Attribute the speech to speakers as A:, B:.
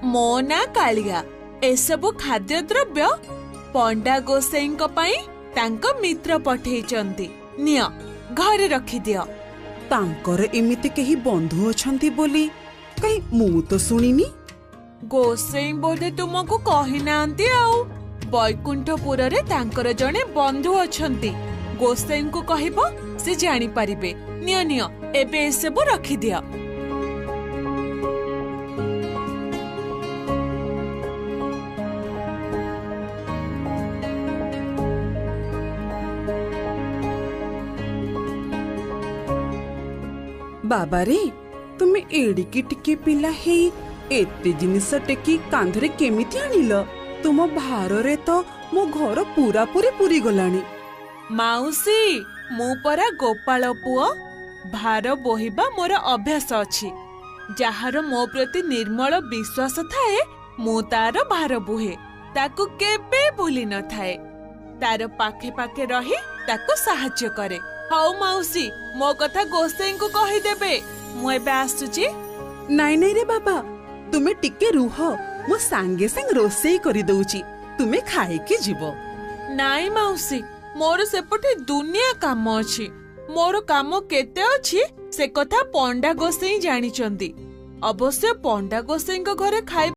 A: मो ना कालिया एसबु खाद्य द्रव्य पंडा गोसाईंक पई तांको मित्र पठेइचंती नियो घरे रखी दियो।
B: तांकर एमिति केही बंधु अछंती बोली कहीं मु तो सुनिनी।
A: गोसाई बोधे तुमको कहि नांती आउ बैकुंठपुर रे तांकर जणे बंधु अछंती गोसाई को कहबो से जानि परिबे। नियो नियो एबे एसबु रखी दियो।
B: बाबा रे तुमे एडिकी टिके पिला हे एते जिनिस टेकी कांधरे केमिति आनिल? तुम भार रे तो मो घर पूरा पूरी पूरी गलानी।
A: माउसी मु परा गोपाल पुओ भार बोहिबा मोर अभ्यास अछि। जहार मो प्रति निर्मल विश्वास थाए मु तार भार बुहे ताकू केबे भूली न थाए। तार पाखे पाखे रही ताकू सहाय्य करे। हौ माउसी मो कथा गोसाई को कहि देबे मु एबे आसुची।
B: नाइ नाइ रे बाबा तुमे टिके रुह मो सांगे संग रोसेई करि दउची तुमे खाए के जीवो।
A: नाइ माउसी मोर सेपटे दुनिया काम अछि। मोर काम केते अछि से कथा पंडा गोसाई जानिचंदी। अवश्य पंडा गोसाई घरे खाइ